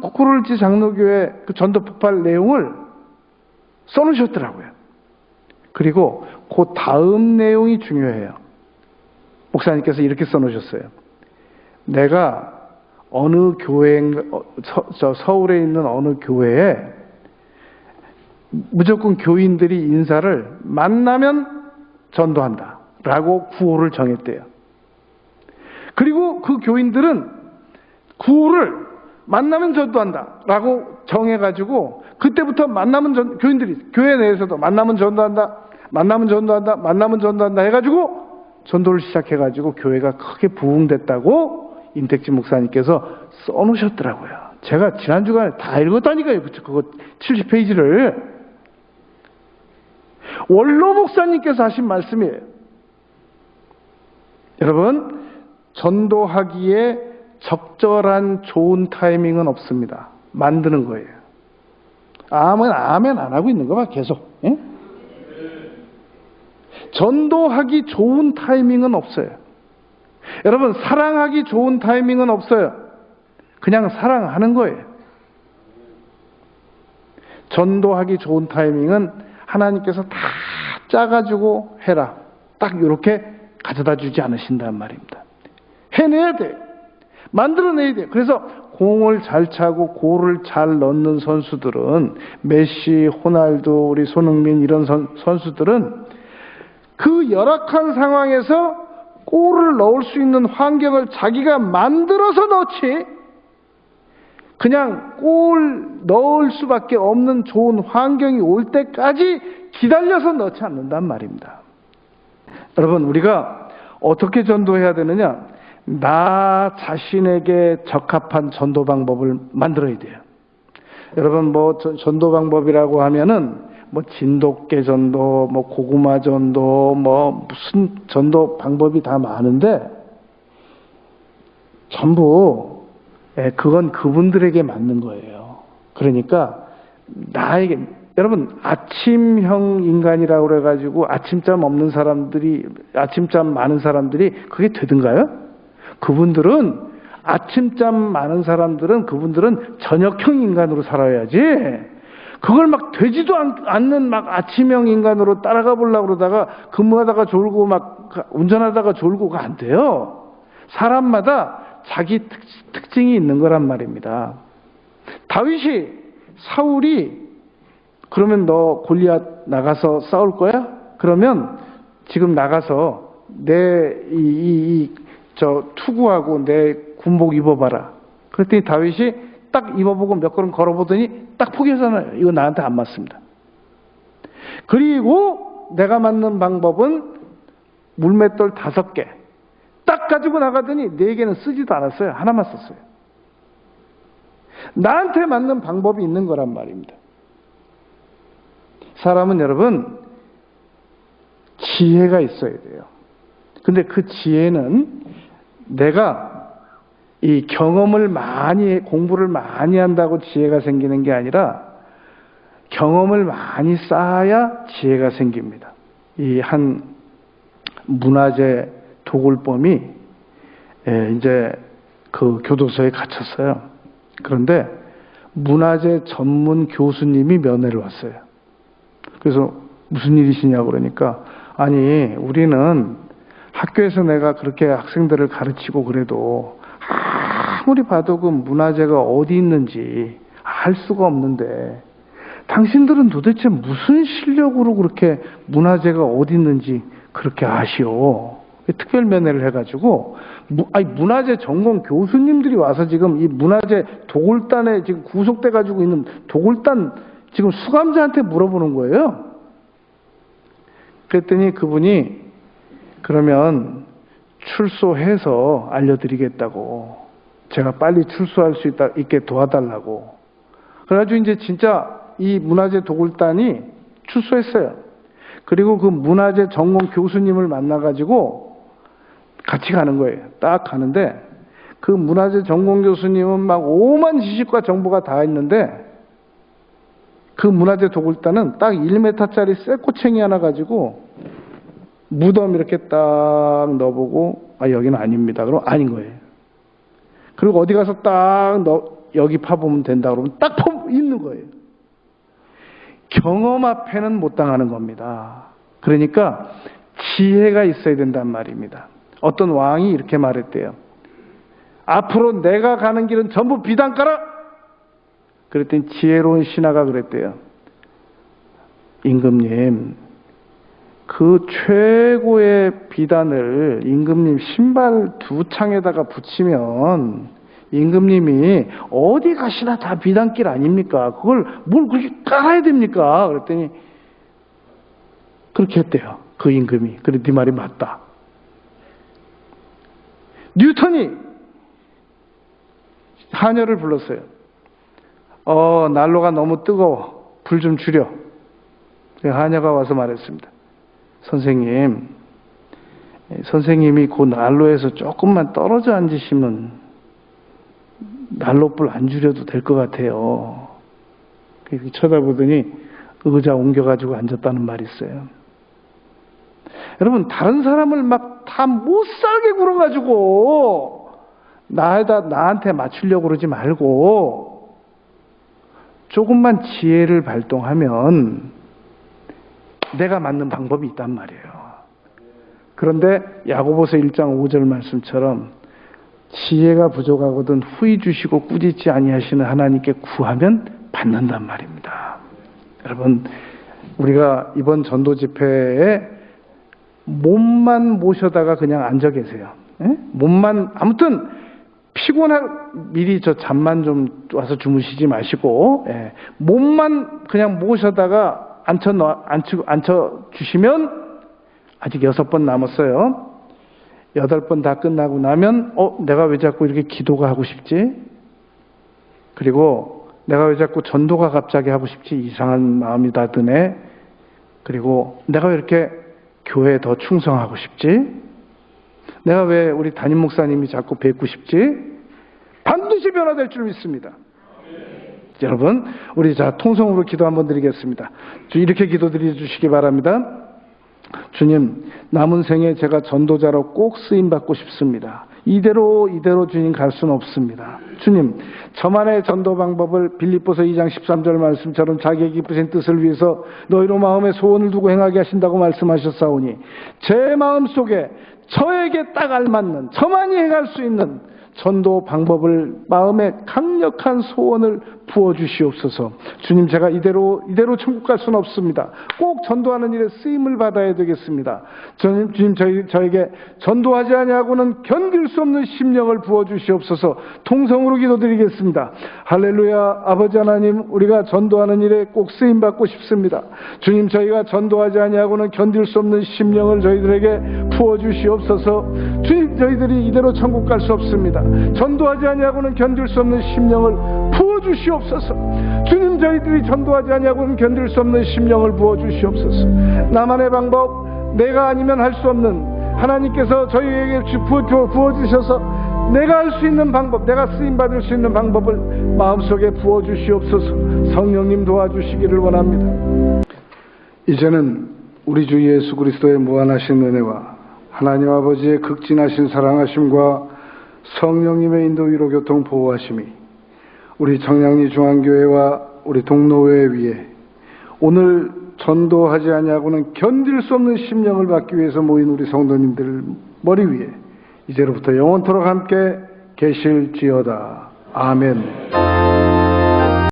코럴리지 장로교회 그 전도 폭발 내용을 써놓으셨더라고요. 그리고 그 다음 내용이 중요해요. 목사님께서 이렇게 써놓으셨어요. 내가 어느 서울에 있는 어느 교회에 무조건 교인들이 인사를 만나면 전도한다 라고 구호를 정했대요. 그리고 그 교인들은 구호를 만나면 전도한다 라고 정해가지고 그때부터 만나면 교인들이 교회 내에서도 만나면 전도한다 해가지고 전도를 시작해가지고 교회가 크게 부흥됐다고 임택진 목사님께서 써놓으셨더라고요. 제가 지난 주간에 다 읽었다니까요. 그거 70페이지를. 원로 목사님께서 하신 말씀이에요. 여러분, 전도하기에 적절한 좋은 타이밍은 없습니다. 만드는 거예요. 아멘 안 하고 있는 거 봐, 계속. 예? 전도하기 좋은 타이밍은 없어요. 여러분, 사랑하기 좋은 타이밍은 없어요. 그냥 사랑하는 거예요. 전도하기 좋은 타이밍은 하나님께서 다 짜가지고 해라. 딱 이렇게 가져다 주지 않으신단 말입니다. 해내야 돼. 만들어내야 돼. 그래서 공을 잘 차고 골을 잘 넣는 선수들은 메시, 호날두, 우리 손흥민 이런 선수들은 그 열악한 상황에서 골을 넣을 수 있는 환경을 자기가 만들어서 넣지 그냥 골 넣을 수밖에 없는 좋은 환경이 올 때까지 기다려서 넣지 않는단 말입니다. 여러분, 우리가 어떻게 전도해야 되느냐? 나 자신에게 적합한 전도 방법을 만들어야 돼요. 여러분, 전도 방법이라고 하면은 진돗개 전도, 고구마 전도, 무슨 전도 방법이 다 많은데 전부 그건 그분들에게 맞는 거예요. 그러니까 나에게 여러분 아침형 인간이라고 그래가지고 아침잠 많은 사람들이 그게 되든가요? 그분들은 그분들은 저녁형 인간으로 살아야지. 그걸 막 되지도 않는 아침형 인간으로 따라가 보려고 그러다가 근무하다가 졸고 운전하다가 졸고가 안 돼요. 사람마다 자기 특징이 있는 거란 말입니다. 사울이 그러면 너 골리앗 나가서 싸울 거야? 그러면 지금 나가서 투구하고 내 군복 입어봐라. 그랬더니 다윗이 딱 입어보고 몇 걸음 걸어보더니 딱 포기하잖아요. 이거 나한테 안 맞습니다. 그리고 내가 맞는 방법은 물맷돌 5개 딱 가지고 나가더니 4개는 쓰지도 않았어요. 하나만 썼어요. 나한테 맞는 방법이 있는 거란 말입니다. 사람은 여러분 지혜가 있어야 돼요. 근데 그 지혜는 내가 이 공부를 많이 한다고 지혜가 생기는 게 아니라 경험을 많이 쌓아야 지혜가 생깁니다. 이 한 문화재 도굴범이 이제 그 교도소에 갇혔어요. 그런데 문화재 전문 교수님이 면회를 왔어요. 그래서 무슨 일이시냐고 그러니까, 아니 우리는 학교에서 내가 그렇게 학생들을 가르치고 그래도 아무리 봐도 그 문화재가 어디 있는지 알 수가 없는데 당신들은 도대체 무슨 실력으로 그렇게 문화재가 어디 있는지 그렇게 아시오? 특별 면회를 해가지고 문화재 전공 교수님들이 와서 지금 이 문화재 도굴단에 지금 구속돼 가지고 있는 도굴단 지금 수감자한테 물어보는 거예요. 그랬더니 그분이 그러면 출소해서 알려드리겠다고, 제가 빨리 출소할 수 있게 도와달라고. 그래가지고 이제 진짜 이 문화재 도굴단이 출소했어요. 그리고 그 문화재 전공 교수님을 만나가지고 같이 가는 거예요. 딱 가는데 그 문화재 전공 교수님은 막 오만 지식과 정보가 다 있는데 그 문화재 도굴단은 딱 1m짜리 쇠꼬챙이 하나 가지고 무덤 이렇게 딱 넣어보고, 아 여기는 아닙니다. 그럼 아닌 거예요. 그리고 어디 가서 딱 여기 파보면 된다 그러면 딱 있는 거예요. 경험 앞에는 못 당하는 겁니다. 그러니까 지혜가 있어야 된단 말입니다. 어떤 왕이 이렇게 말했대요. 앞으로 내가 가는 길은 전부 비단가라. 그랬더니 지혜로운 신하가 그랬대요. 임금님, 그 최고의 비단을 임금님 신발 두 창에다가 붙이면 임금님이 어디 가시나 다 비단길 아닙니까? 그걸 뭘 그렇게 깔아야 됩니까? 그랬더니 그렇게 했대요. 그 임금이. 그래, 네 말이 맞다. 뉴턴이 하녀를 불렀어요. 난로가 너무 뜨거워. 불 좀 줄여. 하녀가 와서 말했습니다. 선생님이 그 난로에서 조금만 떨어져 앉으시면 난로불 안 줄여도 될 것 같아요. 쳐다보더니 의자 옮겨가지고 앉았다는 말이 있어요. 여러분, 다른 사람을 막 다 못살게 굴어가지고 나한테 맞추려고 그러지 말고 조금만 지혜를 발동하면 내가 맞는 방법이 있단 말이에요. 그런데 야고보서 1장 5절 말씀처럼 지혜가 부족하거든 후히 주시고 꾸짖지 아니하시는 하나님께 구하면 받는단 말입니다. 여러분, 우리가 이번 전도 집회에 몸만 모셔다가 그냥 앉아 계세요. 몸만, 아무튼 미리 저 잠만 좀 와서 주무시지 마시고, 몸만 그냥 모셔다가 앉혀 주시면 아직 6번 남았어요. 8번 다 끝나고 나면 내가 왜 자꾸 이렇게 기도가 하고 싶지? 그리고 내가 왜 자꾸 전도가 갑자기 하고 싶지? 이상한 마음이 다 드네. 그리고 내가 왜 이렇게 교회에 더 충성하고 싶지? 내가 왜 우리 담임 목사님이 자꾸 뵙고 싶지? 반드시 변화될 줄 믿습니다. 여러분, 우리 통성으로 기도 한번 드리겠습니다. 이렇게 기도 드려주시기 바랍니다. 주님, 남은 생에 제가 전도자로 꼭 쓰임받고 싶습니다. 이대로 주님 갈 수는 없습니다. 주님, 저만의 전도 방법을 빌립보서 2장 13절 말씀처럼 자기의 기쁘신 뜻을 위해서 너희로 마음에 소원을 두고 행하게 하신다고 말씀하셨사오니 제 마음속에 저에게 딱 알맞는, 저만이 행할 수 있는 전도 방법을, 마음에 강력한 소원을 부어주시옵소서. 주님, 제가 이대로 천국 갈 수는 없습니다. 꼭 전도하는 일에 쓰임을 받아야 되겠습니다. 주님, 저에게 전도하지 아니하고는 견딜 수 없는 심령을 부어주시옵소서. 통성으로 기도드리겠습니다. 할렐루야. 아버지 하나님, 우리가 전도하는 일에 꼭 쓰임 받고 싶습니다. 주님, 저희가 전도하지 아니하고는 견딜 수 없는 심령을 저희들에게 부어주시옵소서. 주님, 저희들이 이대로 천국 갈 수 없습니다. 전도하지 아니하고는 견딜 수 없는 심령을 부어주시옵소서. 주님, 저희들이 전도하지 아니하고는 견딜 수 없는 심령을 부어주시옵소서. 나만의 방법, 내가 아니면 할 수 없는, 하나님께서 저희에게 부어주셔서 내가 할 수 있는 방법, 내가 쓰임받을 수 있는 방법을 마음속에 부어주시옵소서. 성령님 도와주시기를 원합니다. 이제는 우리 주 예수 그리스도의 무한하신 은혜와 하나님 아버지의 극진하신 사랑하심과 성령님의 인도 위로 교통 보호하심이 우리 청량리 중앙교회와 우리 동로회 위에 오늘 전도하지 아니하고는 견딜 수 없는 심령을 받기 위해서 모인 우리 성도님들 머리 위에 이제로부터 영원토록 함께 계실지어다. 아멘.